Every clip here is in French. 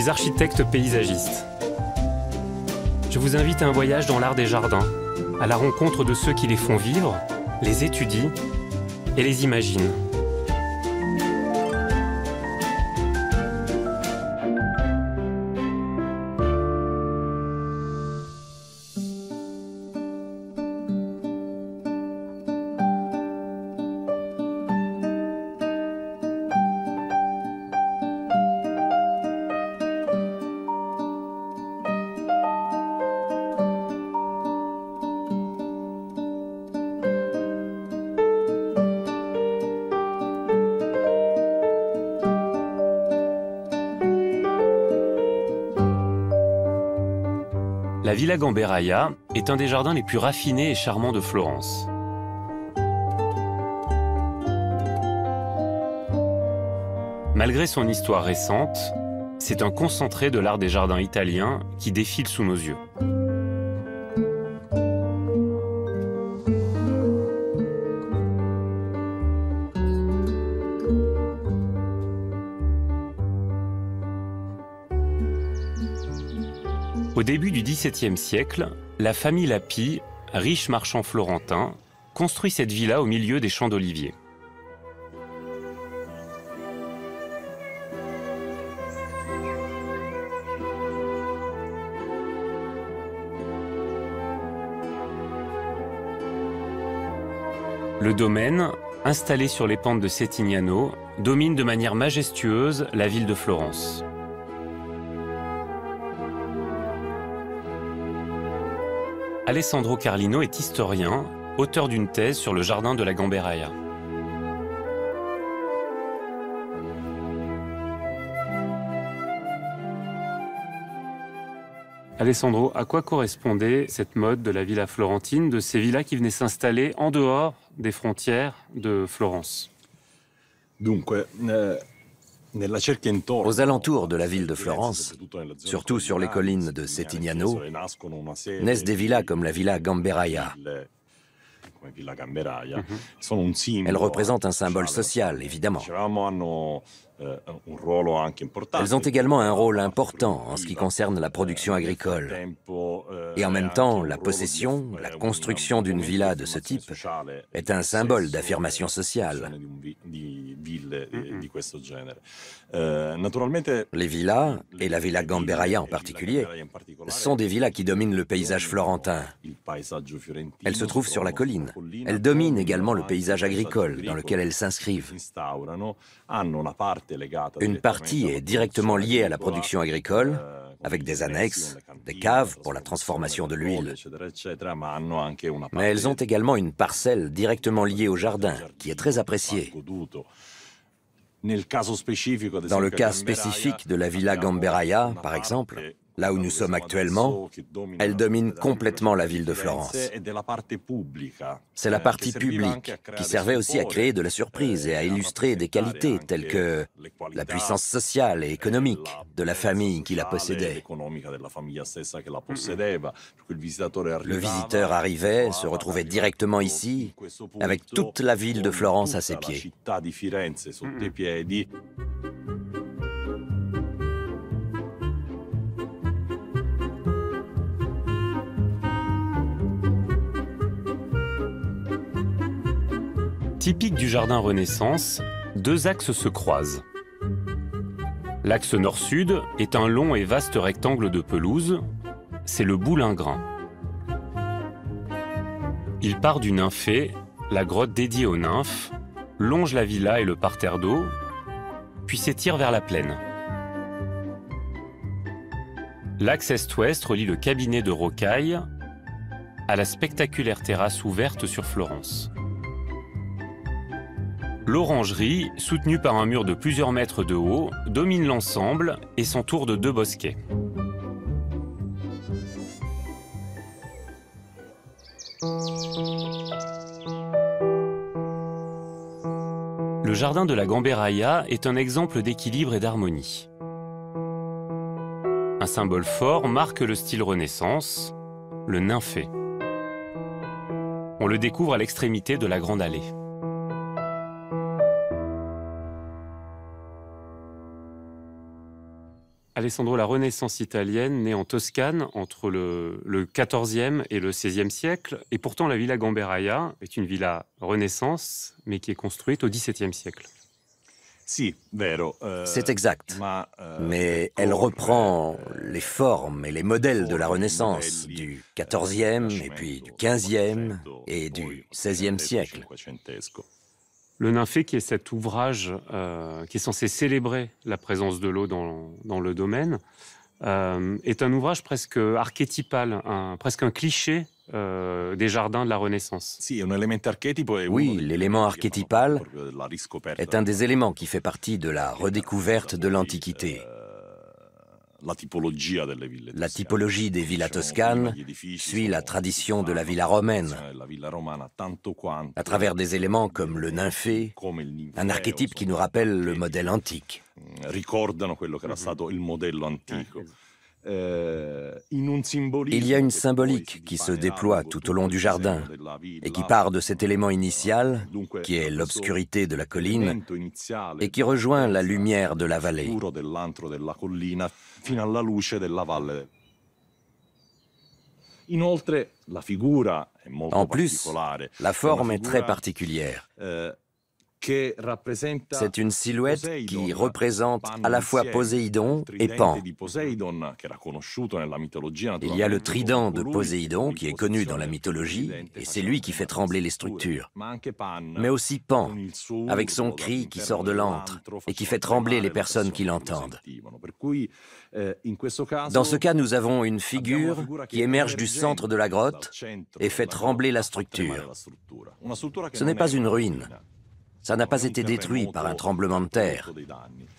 suis architecte paysagiste. Je vous invite à un voyage dans l'art des jardins, à la rencontre de ceux qui les font vivre, les étudient et les imaginent. La Villa Gamberaia est un des jardins les plus raffinés et charmants de Florence. Malgré son histoire récente, c'est un concentré de l'art des jardins italiens qui défile sous nos yeux. Au début du XVIIe siècle, la famille Lapi, riche marchand florentin, construit cette villa au milieu des champs d'oliviers. Le domaine, installé sur les pentes de Settignano, domine de manière majestueuse la ville de Florence. Alessandro Carlino est historien, auteur d'une thèse sur le jardin de la Gamberaia. Alessandro, à quoi correspondait cette mode de la villa florentine, de ces villas qui venaient s'installer en dehors des frontières de Florence? Aux alentours de la ville de Florence, surtout sur les collines de Settignano, naissent des villas comme la Villa Gamberaia. Elles représentent un symbole social, évidemment. Elles ont également un rôle important en ce qui concerne la production agricole. Et en même temps, la possession, la construction d'une villa de ce type est un symbole d'affirmation sociale. Les villas, et la Villa Gamberaia en particulier, sont des villas qui dominent le paysage florentin. Elles se trouvent sur la colline. Elles dominent également le paysage agricole dans lequel elles s'inscrivent. Une partie est directement liée à la production agricole, avec des annexes, des caves pour la transformation de l'huile. Mais elles ont également une parcelle directement liée au jardin, qui est très appréciée. Dans le cas spécifique de la Villa Gamberaia, par exemple, là où nous sommes actuellement, elle domine complètement la ville de Florence. C'est la partie publique qui servait aussi à créer de la surprise et à illustrer des qualités telles que la puissance sociale et économique de la famille qui la possédait. Le visiteur arrivait, se retrouvait directement ici, avec toute la ville de Florence à ses pieds. Typique du jardin Renaissance, deux axes se croisent. L'axe nord-sud est un long et vaste rectangle de pelouse, c'est le boulingrin. Il part du nymphée, la grotte dédiée aux nymphes, longe la villa et le parterre d'eau, puis s'étire vers la plaine. L'axe est-ouest relie le cabinet de Rocaille à la spectaculaire terrasse ouverte sur Florence. L'orangerie, soutenue par un mur de plusieurs mètres de haut, domine l'ensemble et s'entoure de deux bosquets. Le jardin de la Gamberaia est un exemple d'équilibre et d'harmonie. Un symbole fort marque le style Renaissance, le nymphée. On le découvre à l'extrémité de la grande allée. Alessandro, la Renaissance italienne naît en Toscane entre le XIVe et le XVIe siècle. Et pourtant, la Villa Gamberaia est une villa Renaissance, mais qui est construite au XVIIe siècle. C'est exact, mais elle reprend les formes et les modèles de la Renaissance du XIVe et puis du XVe et du XVIe siècle. Le Nymphée, qui est cet ouvrage qui est censé célébrer la présence de l'eau dans le domaine, est un ouvrage presque archétypal, presque un cliché des jardins de la Renaissance. Oui, l'élément archétypal est un des éléments qui fait partie de la redécouverte de l'Antiquité. La typologie des villas toscanes suit la tradition de la villa romaine, à travers des éléments comme le nymphée, un archétype qui nous rappelle le modèle antique. Il y a une symbolique qui se déploie tout au long du jardin et qui part de cet élément initial, qui est l'obscurité de la colline, et qui rejoint la lumière de la vallée. En plus, la forme est très particulière. C'est une silhouette qui représente à la fois Poséidon et Pan. Il y a le trident de Poséidon qui est connu dans la mythologie, et c'est lui qui fait trembler les structures. Mais aussi Pan, avec son cri qui sort de l'antre et qui fait trembler les personnes qui l'entendent. Dans ce cas, nous avons une figure qui émerge du centre de la grotte et fait trembler la structure. Ce n'est pas une ruine. Ça n'a pas été détruit par un tremblement de terre.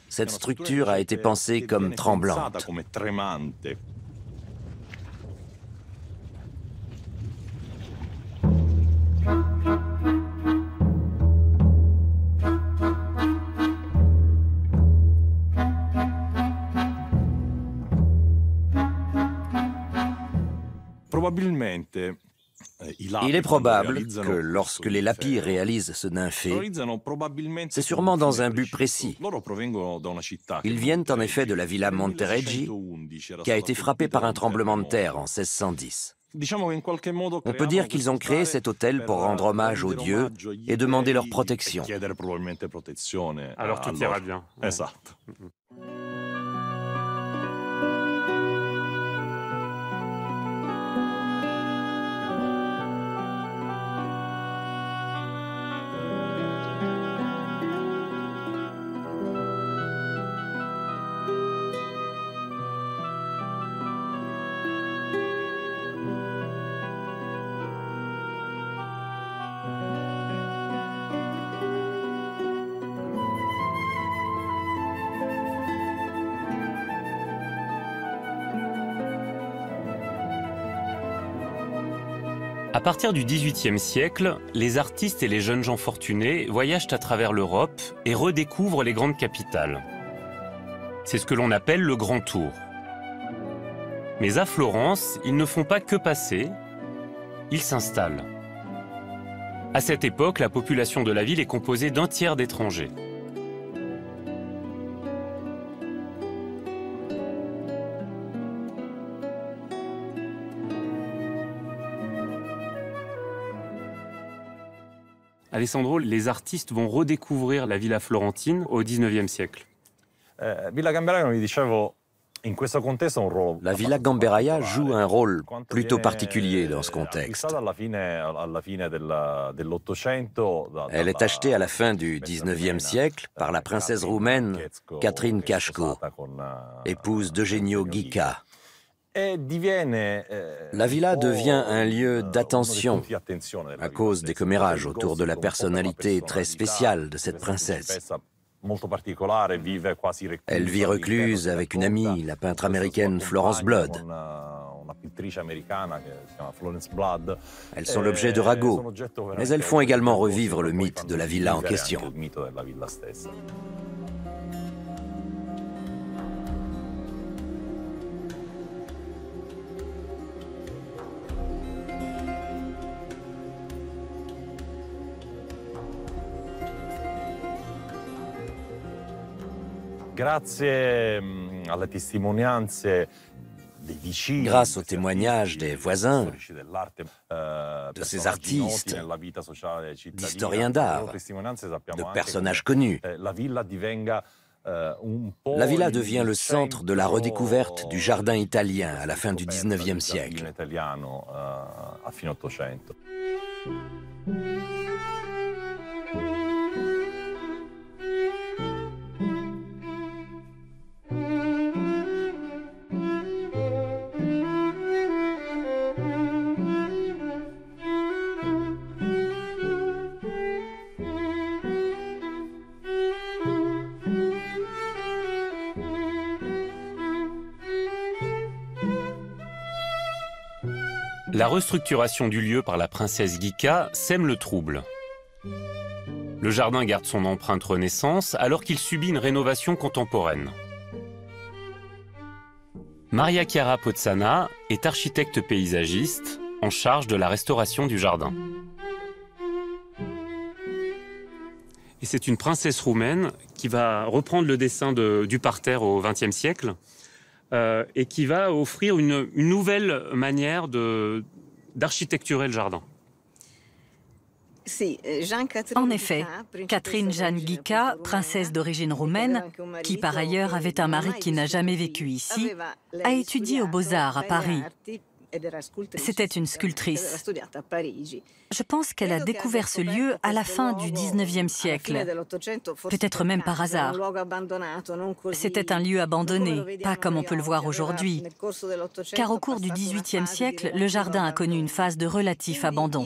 Cette structure a été pensée comme tremblante. Il est probable que lorsque les lapis réalisent ce nymphée, c'est sûrement dans un but précis. Ils viennent en effet de la villa Montereggi, qui a été frappée par un tremblement de terre en 1610. On peut dire qu'ils ont créé cet hôtel pour rendre hommage aux dieux et demander leur protection. Alors tout ira bien. À partir du XVIIIe siècle, les artistes et les jeunes gens fortunés voyagent à travers l'Europe et redécouvrent les grandes capitales. C'est ce que l'on appelle le Grand Tour. Mais à Florence, ils ne font pas que passer, ils s'installent. À cette époque, la population de la ville est composée d'un tiers d'étrangers. Alessandro, les artistes vont redécouvrir la villa florentine au XIXe siècle. La villa Gamberaia joue un rôle plutôt particulier dans ce contexte. Elle est achetée à la fin du XIXe siècle par la princesse roumaine Catherine Cașco, épouse d'Eugenio Ghica. La villa devient un lieu d'attention à cause des commérages autour de la personnalité très spéciale de cette princesse. Elle vit recluse avec une amie, la peintre américaine Florence Blood. Elles sont l'objet de ragots, mais elles font également revivre le mythe de la villa en question. Grâce aux témoignages des voisins, de ces artistes, d'historiens d'art, de personnages connus, la villa devient le centre de la redécouverte du jardin italien à la fin du XIXe siècle. La restructuration du lieu par la princesse Ghika sème le trouble. Le jardin garde son empreinte Renaissance alors qu'il subit une rénovation contemporaine. Maria Chiara Pozzana est architecte paysagiste en charge de la restauration du jardin. Et c'est une princesse roumaine qui va reprendre le dessin du parterre au XXe siècle et qui va offrir une nouvelle manière d'architecturer le jardin. En effet, Catherine Jeanne Ghika, princesse d'origine roumaine, qui par ailleurs avait un mari qui n'a jamais vécu ici, a étudié aux Beaux-Arts à Paris. C'était une sculptrice. Je pense qu'elle a découvert ce lieu à la fin du XIXe siècle, peut-être même par hasard. C'était un lieu abandonné, pas comme on peut le voir aujourd'hui, car au cours du XVIIIe siècle, le jardin a connu une phase de relatif abandon.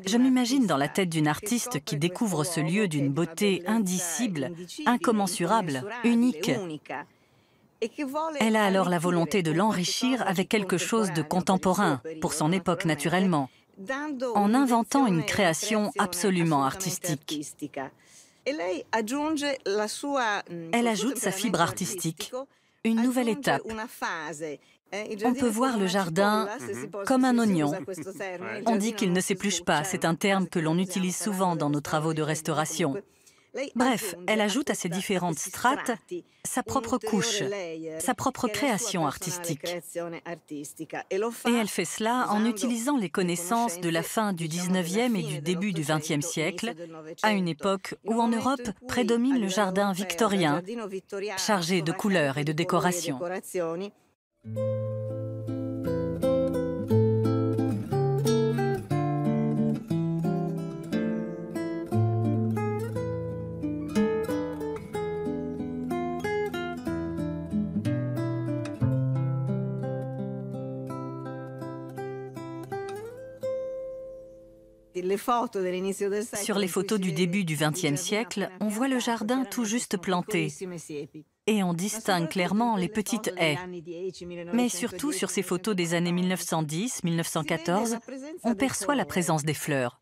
Je m'imagine dans la tête d'une artiste qui découvre ce lieu d'une beauté indicible, incommensurable, unique. Elle a alors la volonté de l'enrichir avec quelque chose de contemporain, pour son époque naturellement, en inventant une création absolument artistique. Elle ajoute sa fibre artistique, une nouvelle étape. On peut voir le jardin comme un oignon. On dit qu'il ne s'épluche pas, c'est un terme que l'on utilise souvent dans nos travaux de restauration. Bref, elle ajoute à ces différentes strates sa propre couche, sa propre création artistique. Et elle fait cela en utilisant les connaissances de la fin du XIXe et du début du XXe siècle, à une époque où en Europe prédomine le jardin victorien, chargé de couleurs et de décorations. Sur les photos du début du XXe siècle, on voit le jardin tout juste planté. Et on distingue clairement les petites haies. Mais surtout sur ces photos des années 1910-1914, on perçoit la présence des fleurs.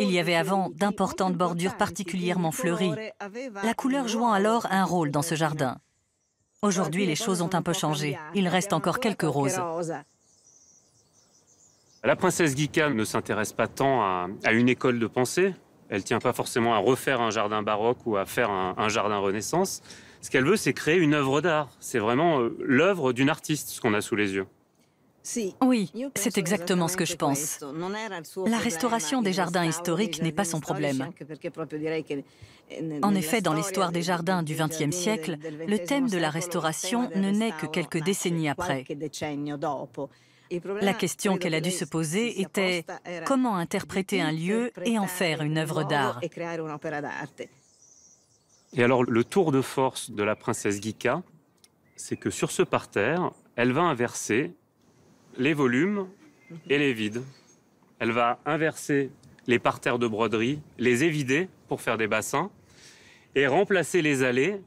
Il y avait avant d'importantes bordures particulièrement fleuries, la couleur jouant alors un rôle dans ce jardin. Aujourd'hui, les choses ont un peu changé. Il reste encore quelques roses. La princesse Ghika ne s'intéresse pas tant à une école de pensée. Elle ne tient pas forcément à refaire un jardin baroque ou à faire un jardin Renaissance. Ce qu'elle veut, c'est créer une œuvre d'art. C'est vraiment l'œuvre d'une artiste, ce qu'on a sous les yeux. Oui, c'est exactement ce que je pense. La restauration des jardins historiques n'est pas son problème. En effet, dans l'histoire des jardins du XXe siècle, le thème de la restauration ne naît que quelques décennies après. La question qu'elle a dû se poser était comment interpréter un lieu et en faire une œuvre d'art. Et alors, le tour de force de la princesse Ghika, c'est que sur ce parterre, elle va inverser les volumes et les vides. Elle va inverser les parterres de broderie, les évider pour faire des bassins et remplacer les allées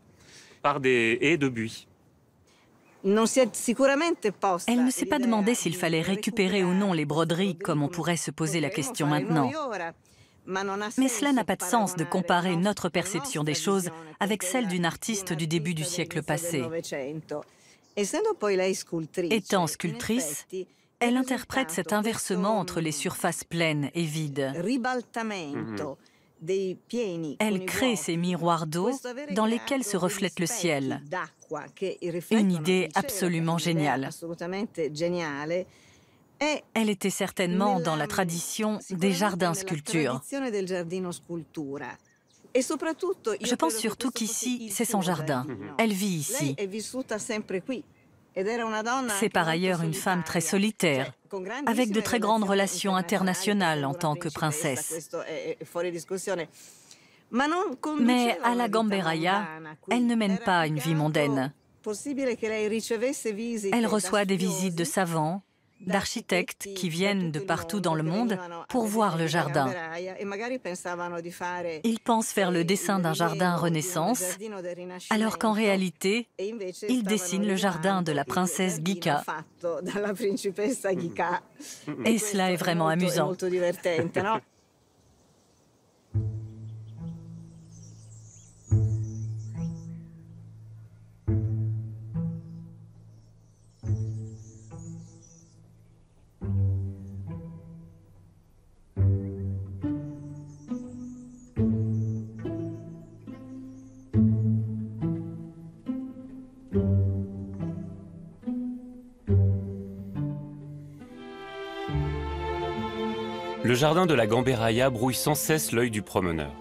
par des haies de buis. Elle ne s'est pas demandé s'il fallait récupérer ou non les broderies, comme on pourrait se poser la question maintenant. Mais cela n'a pas de sens de comparer notre perception des choses avec celle d'une artiste du début du siècle passé. Étant sculptrice, elle interprète cet inversement entre les surfaces pleines et vides. Elle crée ces miroirs d'eau dans lesquels se reflète le ciel. Une idée absolument géniale. Elle était certainement dans la tradition des jardins-sculptures. Je pense surtout qu'ici, c'est son jardin. Elle vit ici. C'est par ailleurs une femme très solitaire, avec de très grandes relations internationales en tant que princesse. Mais à la Gamberaia, elle ne mène pas une vie mondaine. Elle reçoit des visites de savants, d'architectes qui viennent de partout dans le monde pour voir le jardin. Ils pensent faire le dessin d'un jardin Renaissance, alors qu'en réalité, ils dessinent le jardin de la princesse Ghica. Et cela est vraiment amusant. Le jardin de la Gamberaia brouille sans cesse l'œil du promeneur.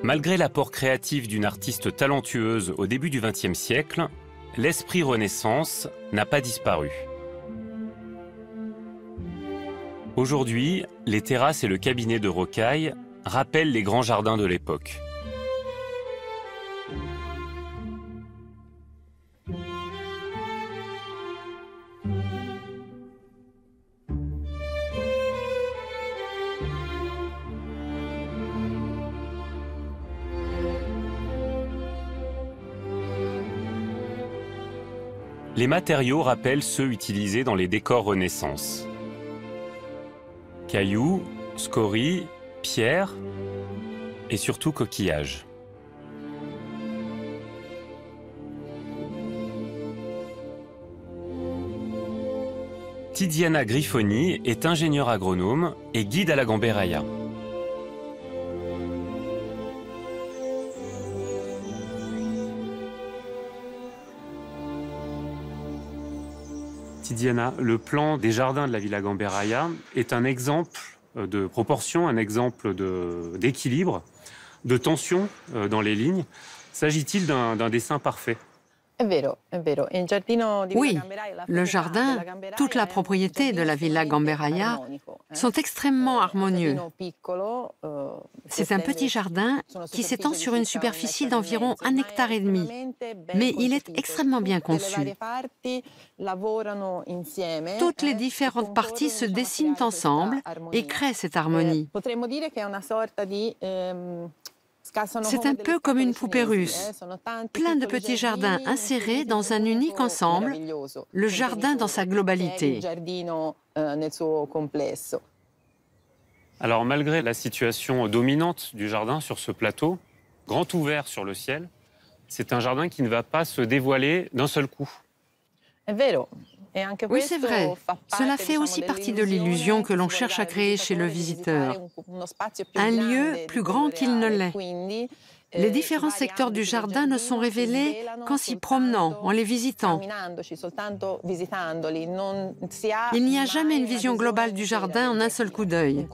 Malgré l'apport créatif d'une artiste talentueuse au début du XXe siècle, l'esprit Renaissance n'a pas disparu. Aujourd'hui, les terrasses et le cabinet de rocaille rappellent les grands jardins de l'époque. Les matériaux rappellent ceux utilisés dans les décors Renaissance. Cailloux, scories, pierres et surtout coquillages. Tiziana Grifoni est ingénieure agronome et guide à la Gamberaia. Tiziana, le plan des jardins de la Villa Gamberaia est un exemple de proportion, un exemple d'équilibre, de tension dans les lignes. S'agit-il d'un dessin parfait? Oui, le jardin, toute la propriété de la Villa Gamberaia sont extrêmement harmonieux. C'est un petit jardin qui s'étend sur une superficie d'environ 1,5 hectare, mais il est extrêmement bien conçu. Toutes les différentes parties se dessinent ensemble et créent cette harmonie. C'est un peu comme une poupée russe, plein de petits jardins insérés dans un unique ensemble, le jardin dans sa globalité. Alors malgré la situation dominante du jardin sur ce plateau, grand ouvert sur le ciel, c'est un jardin qui ne va pas se dévoiler d'un seul coup. Oui, c'est vrai. Cela fait aussi partie de l'illusion que l'on cherche à créer chez le visiteur. Un lieu plus grand qu'il ne l'est. Les différents secteurs du jardin ne sont révélés qu'en s'y promenant, en les visitant. Il n'y a jamais une vision globale du jardin en un seul coup d'œil.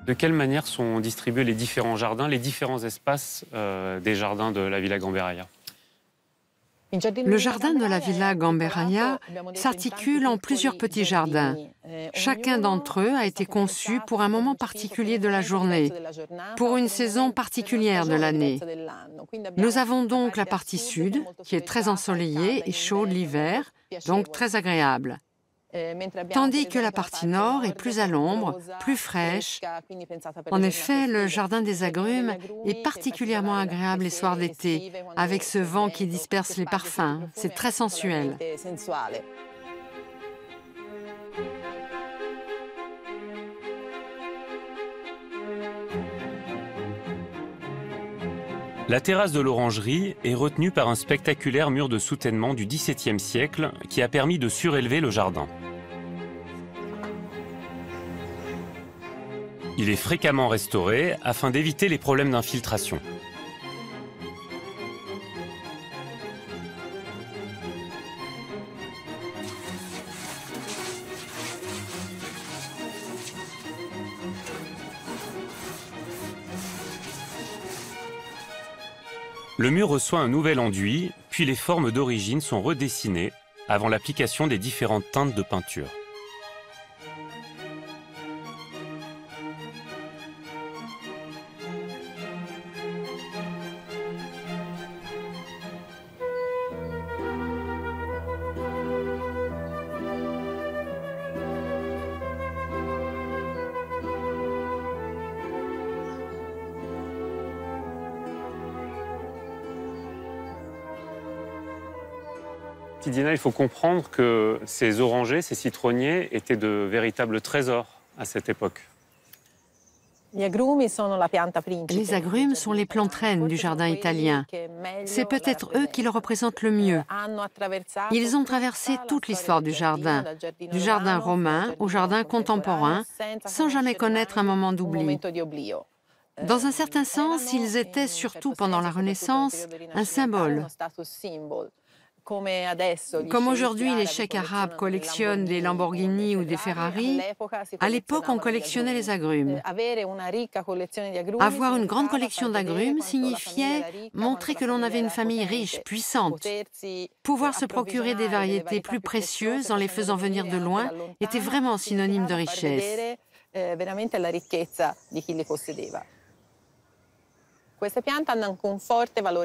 De quelle manière sont distribués les différents jardins, les différents espaces des jardins de la Villa Gamberaia? Le jardin de la Villa Gamberaia s'articule en plusieurs petits jardins. Chacun d'entre eux a été conçu pour un moment particulier de la journée, pour une saison particulière de l'année. Nous avons donc la partie sud, qui est très ensoleillée et chaude l'hiver, donc très agréable. Tandis que la partie nord est plus à l'ombre, plus fraîche. En effet, le jardin des agrumes est particulièrement agréable les soirs d'été, avec ce vent qui disperse les parfums. C'est très sensuel. La terrasse de l'orangerie est retenue par un spectaculaire mur de soutènement du XVIIe siècle qui a permis de surélever le jardin. Il est fréquemment restauré afin d'éviter les problèmes d'infiltration. Le mur reçoit un nouvel enduit, puis les formes d'origine sont redessinées avant l'application des différentes teintes de peinture. Diana, il faut comprendre que ces orangers, ces citronniers étaient de véritables trésors à cette époque. Les agrumes sont les plantes reines du jardin italien. C'est peut-être eux qui le représentent le mieux. Ils ont traversé toute l'histoire du jardin romain au jardin contemporain, sans jamais connaître un moment d'oubli. Dans un certain sens, ils étaient, surtout pendant la Renaissance, un symbole. Comme aujourd'hui les cheikhs arabes collectionnent des Lamborghini ou des Ferrari, à l'époque on collectionnait les agrumes. Avoir une grande collection d'agrumes signifiait montrer que l'on avait une famille riche, puissante. Pouvoir se procurer des variétés plus précieuses en les faisant venir de loin était vraiment synonyme de richesse.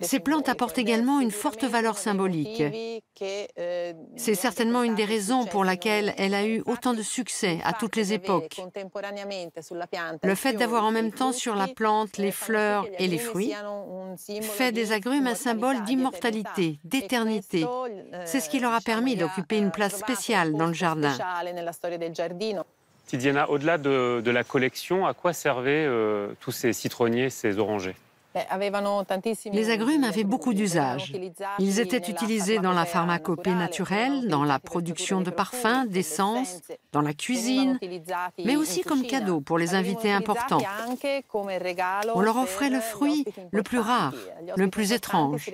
Ces plantes apportent également une forte valeur symbolique. C'est certainement une des raisons pour laquelle elle a eu autant de succès à toutes les époques. Le fait d'avoir en même temps sur la plante les fleurs et les fruits fait des agrumes un symbole d'immortalité, d'éternité. C'est ce qui leur a permis d'occuper une place spéciale dans le jardin. Diana, au-delà de la collection, à quoi servaient tous ces citronniers, ces orangers ? Les agrumes avaient beaucoup d'usages. Ils étaient utilisés dans la pharmacopée naturelle, dans la production de parfums, d'essences, dans la cuisine, mais aussi comme cadeau pour les invités importants. On leur offrait le fruit le plus rare, le plus étrange.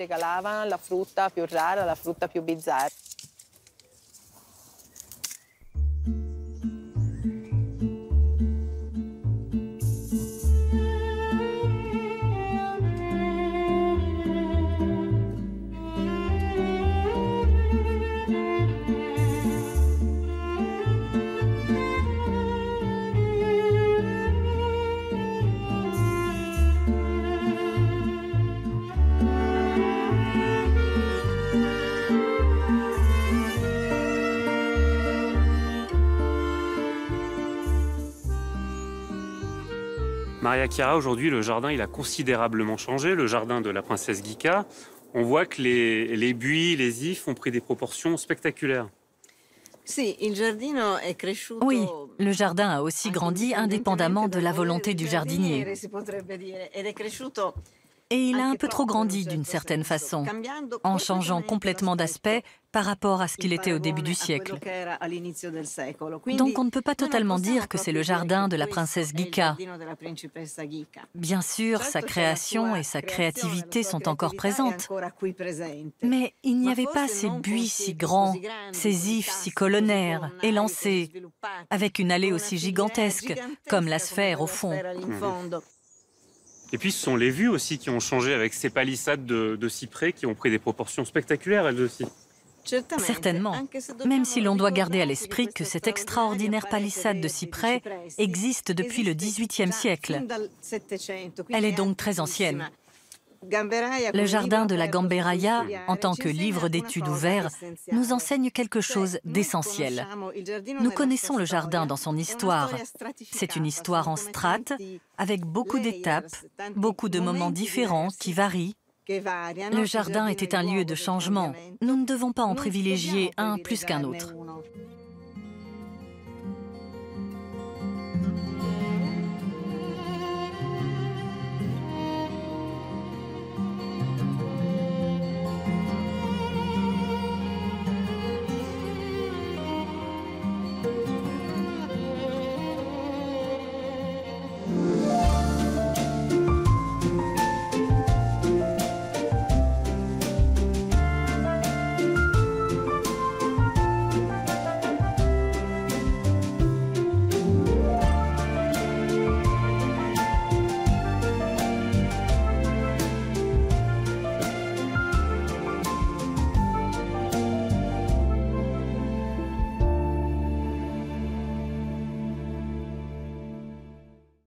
Maria Chiara, aujourd'hui, le jardin il a considérablement changé, le jardin de la princesse Ghika. On voit que les buis, les ifs ont pris des proportions spectaculaires. Oui, le jardin a aussi grandi indépendamment de la volonté du jardinier. Et il a un peu trop grandi d'une certaine façon, en changeant complètement d'aspect par rapport à ce qu'il était au début du siècle. Donc on ne peut pas totalement dire que c'est le jardin de la princesse Ghika. Bien sûr, sa création et sa créativité sont encore présentes. Mais il n'y avait pas ces buis si grands, ces ifs si colonnaires, élancés, avec une allée aussi gigantesque, comme la sphère au fond. Et puis ce sont les vues aussi qui ont changé avec ces palissades de cyprès qui ont pris des proportions spectaculaires elles aussi. Certainement, même si l'on doit garder à l'esprit que cette extraordinaire palissade de cyprès existe depuis le XVIIIe siècle. Elle est donc très ancienne. Le jardin de la Gamberaia, en tant que livre d'études ouvert, nous enseigne quelque chose d'essentiel. Nous connaissons le jardin dans son histoire. C'est une histoire en strates, avec beaucoup d'étapes, beaucoup de moments différents qui varient. Le jardin était un lieu de changement. Nous ne devons pas en privilégier un plus qu'un autre.